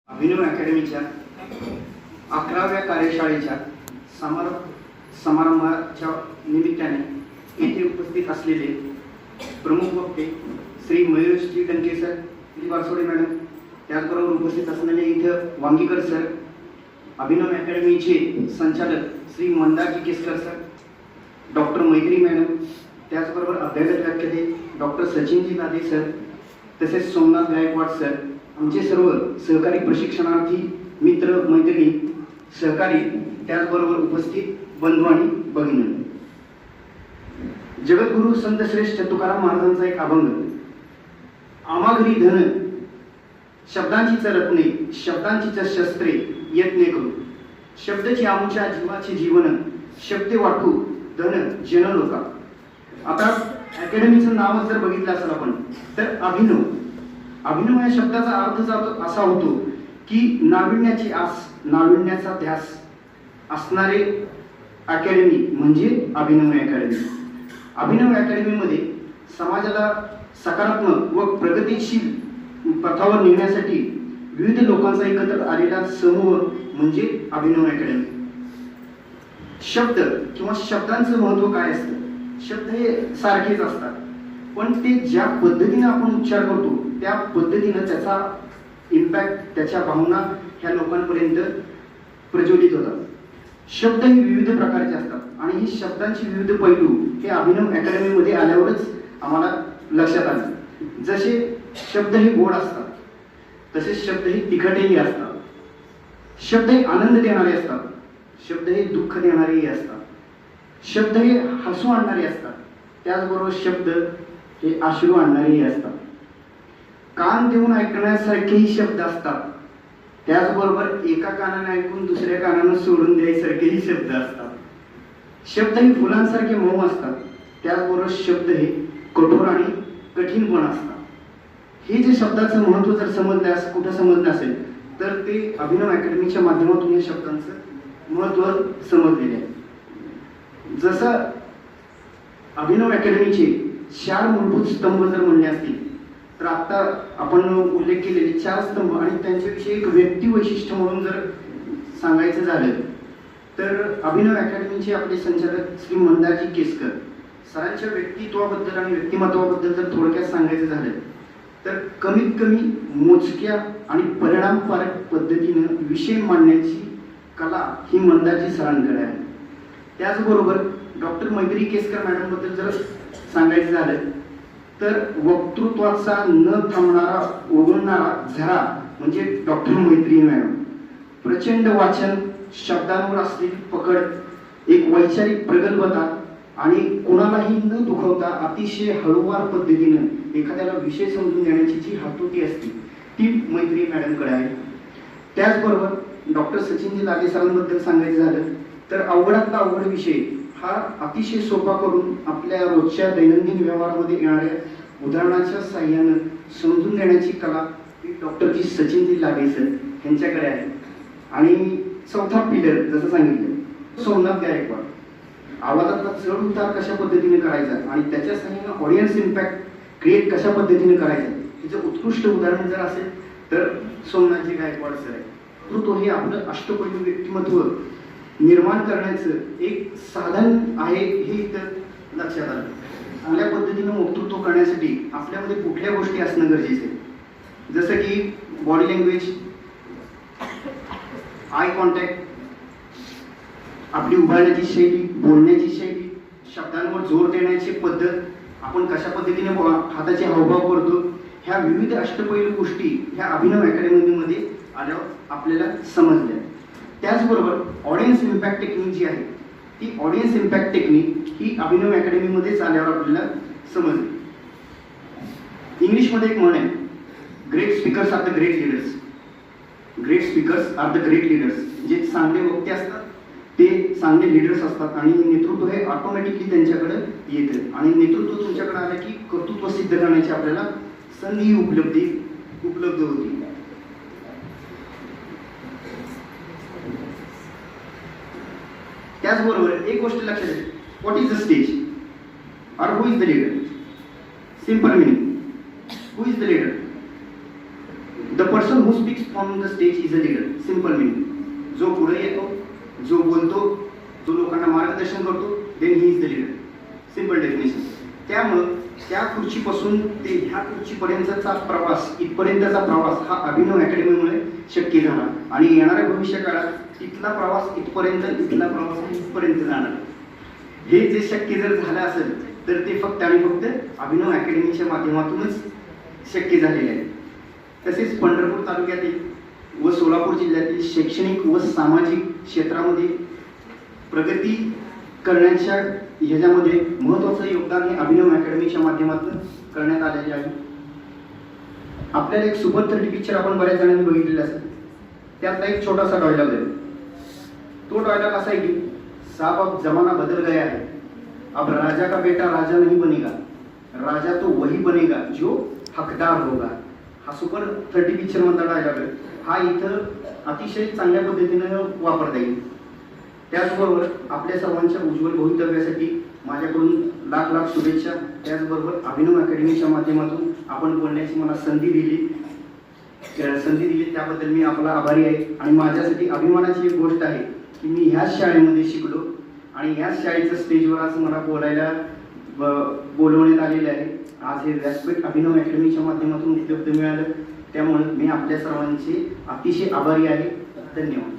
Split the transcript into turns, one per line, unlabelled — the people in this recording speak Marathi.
अभिनव अकॅडमीच्या 11व्या कार्यशाळेच्या समारंभाच्या निमित्ताने येथे उपस्थित असलेले प्रमुख वक्ते श्री मयूरजी डंके सर, श्री वारसोडे मॅडम, त्याचबरोबर उपस्थित असलेले इथं वांगीकर सर, अभिनव अकॅडमीचे संचालक श्री मंदारजी केसकर सर, डॉक्टर मैत्री मॅडम, त्याचबरोबर अभ्यागत व्याख्याते डॉक्टर सचिनजी दादे सर, तसेच सोमनाथ गायकवाड सर, आमचे सर्व सहकारी प्रशिक्षणार्थी मित्र मैत्रिणी सहकारी, त्याचबरोबर उपस्थित बंधू आणि भगिनी. जगद्गुरु संत श्रेष्ठ तुकाराम महाराजांचा एक अभंग, आमाघरी धन शब्दांची रत्ने, शब्दांची शस्त्रे यत्ने करू, शब्दची आमच्या जीवाचे जीवन, शब्दे वाटू धन जन लोका. आता अकॅडमीचं नाव जर बघितलं असेल आपण तर अभिनव या शब्दाचा अर्थ असा होतो की नाविन्याची आस, नाविन्याचा ध्यास असणारे अकॅडमी म्हणजे अभिनव अकॅडमी. अभिनव अकॅडमीमध्ये समाजाला सकारात्मक व प्रगतिशील पथावर नेण्यासाठी विविध लोकांचा एकत्र आलेला समूह म्हणजे अभिनव अकॅडमी. शब्द किंवा शब्दांचं महत्त्व काय असतं? शब्द हे सारखेच असतात, पण ते ज्या पद्धतीने आपण उच्चार करतो त्या पद्धतीनं त्याचा इम्पॅक्ट, त्याच्या भावना ह्या लोकांपर्यंत प्रज्वलित होतात. शब्द हे विविध प्रकारचे असतात आणि ही शब्दांची विविध पैलू हे अभिनव अकॅडमीमध्ये आल्यावरच आम्हाला लक्षात आले. जसे शब्द हे गोड असतात तसेच शब्द हे तिखटही असतात. शब्द हे आनंद देणारे असतात, शब्द हे दुःख देणारेही असतात. शब्द हे हसू आणणारे असतात, त्याचबरोबर शब्द हे अश्रू आणणारेही असतात. कान देऊन ऐकण्यासारखेही शब्द असतात, त्याचबरोबर एका कानाने ऐकून दुसऱ्या कानानं सोडून द्यायसारखेही शब्द असतात. शब्द हे फुलांसारखे मऊ असतात, त्याचबरोबर शब्द हे कठोर आणि कठीण पण असतात. हे जे शब्दाचं महत्त्व जर कुठं समजलं असेल तर ते अभिनव अकॅडमीच्या माध्यमातून या शब्दांचं महत्त्व समजलेले आहे. जसं अभिनव अकॅडमीचे 4 मूलभूत स्तंभ जर म्हणले असतील तर आता आपण उल्लेख केलेले 4 स्तंभ आणि त्यांच्याविषयी एक व्यक्ती वैशिष्ट्य म्हणून जर सांगायचं झालं तर अभिनव अकॅडमीचे आपले संचालक श्री मंदारजी केसकर सरांच्या व्यक्तित्वाबद्दल आणि व्यक्तिमत्वाबद्दल जर थोडक्यात सांगायचं झालं तर कमीत कमी मोजक्या आणि परिणामकारक पद्धतीनं विषय मांडण्याची कला ही मंदारजी सरांकडे आहे. त्याचबरोबर डॉक्टर मैत्री केसकर मॅडमबद्दल जर सांगायचं झालं तर वक्तृत्वाचा न थांबणारा ओघळणारा झरा म्हणजे डॉक्टर मैत्री मॅडम. प्रचंड वाचन, शब्दांवर असलेली पकड, एक वैचारिक प्रगल्भता आणि कोणालाही न दुखवता अतिशय हळूवार पद्धतीनं एखाद्याला विषय समजून देण्याची जी हातोटी असते ती मैत्री मॅडमकडे आहे. त्याचबरोबर डॉक्टर सचिनजी दादे सरांबद्दल सांगायचं झालं तर अवघडातला अवघड विषय हा अतिशय सोपा करून आपल्या रोजच्या दैनंदिन व्यवहारामध्ये येणाऱ्या उदाहरणाच्या साह्यानं समजून देण्याची कला ही डॉक्टरजी सचिनजी दादे सर यांच्याकडे आहे. आणि चौथा पिलर जसं सांगितलं सोमनाथ गायकवाड, आवाजातला चढ उतार कशा पद्धतीने करायचा आणि त्याच्या साह्यानं ऑडियन्स इम्पॅक्ट क्रिएट कशा पद्धतीने करायचं याचं उत्कृष्ट उदाहरण जर असेल तर सोमनाथजी गायकवाड सर आहे. तो हे आपलं अष्टपैलू व्यक्तिमत्व निर्माण करण्याचं एक साधन आहे हे इथं लक्षात आलं. चांगल्या पद्धतीनं वक्तृत्व करण्यासाठी आपल्यामध्ये कुठल्या गोष्टी असणं गरजेचं आहे, जसं की बॉडी लँग्वेज, आय कॉन्टॅक्ट, आपली उभारण्याची शैली, बोलण्याची शैली, शब्दांवर जोर देण्याची पद्धत, आपण कशा पद्धतीने हाताचे हावभाव करतो, ह्या विविध अष्टपैलू गोष्टी ह्या अभिनव अकॅडमीमध्ये आल्यावर आपल्याला समजल्या. त्याचबरोबर ऑडियन्स इम्पॅक्ट टेक्निक जी आहे ती ऑडियन्स इम्पॅक्ट टेक्निक ही अभिनव अकॅडमीमध्येच आल्यावर आपल्याला समजली. इंग्लिशमध्ये एक म्हण आहे, great speakers are the great leaders. Great speakers are the great leaders. जे चांगले वक्ते असतात ते चांगले लीडर्स असतात आणि नेतृत्व हे ऑटोमॅटिकली त्यांच्याकडे येतं आणि नेतृत्व तुमच्याकडे आलं की कर्तृत्व सिद्ध करण्याची आपल्याला संधी उपलब्ध होती. त्याचबरोबर एक गोष्ट लक्षात येते, व्हॉट इज द स्टेज और who is the leader. Simple meaning, who is the leader. The person who speaks from the stage is a leader. Simple meaning. जो पुढे येतो, जो बोलतो, जो लोकांना मार्गदर्शन करतो, then he is the leader. Simple definition. त्यामुळं त्या खुर्चीपासून ते ह्या खुर्चीपर्यंतचा प्रवास, इथपर्यंतचा प्रवास हा अभिनव अकॅडमीमुळे शक्य झाला. आणि येणाऱ्या भविष्य काळात तिथला प्रवास इथपर्यंत, इथला प्रवास इथपर्यंत जाणार. हे जे शक्य जर झालं असेल तर ते फक्त आणि फक्त अभिनव अकॅडमीच्या माध्यमातूनच शक्य झालेले आहे. तसेच पंढरपूर तालुक्यातील व सोलापूर जिल्ह्यातील शैक्षणिक व सामाजिक क्षेत्रामध्ये प्रगती करण्याच्या ह्याच्यामध्ये महत्त्वाचं योगदान हे अभिनव अकॅडमीच्या माध्यमातून करण्यात आलेले आहे. आपल्याला एक सुपर 30 पिक्चर आपण बऱ्याच जणांनी बघितलेला असेल. त्यातला एक छोटासा डायलॉग आहे. तो डायलॉग असा आहे की साहब अब जमाना बदल गया है, अब राजा का बेटा राजा नहीं बनेगा, राजा तो वही बनेगा जो हकदार होगा. हा सुपर 30 पिक्चर मधला डायलॉग आहे. हा इथं अतिशय चांगल्या पद्धतीनं वापरता येईल. त्याचबरोबर आपल्या सर्वांच्या उज्ज्वल भवितव्यासाठी माझ्याकडून लाख लाख शुभेच्छा. त्याचबरोबर अभिनव अकॅडमीच्या माध्यमातून आपण बोलण्याची मला संधी दिली त्याबद्दल मी आपला आभारी आहे. आणि माझ्यासाठी अभिमानाची एक गोष्ट आहे की मी ह्याच शाळेमध्ये शिकलो आणि ह्याच शाळेच्या स्टेजवर आज मला बोलायला बोलवण्यात आलेले आहे. आज हे व्यासपीठ अभिनव अकॅडमीच्या माध्यमातून उपलब्ध मिळालं. त्यामुळे मी आपल्या सर्वांचे अतिशय आभारी आहे. धन्यवाद.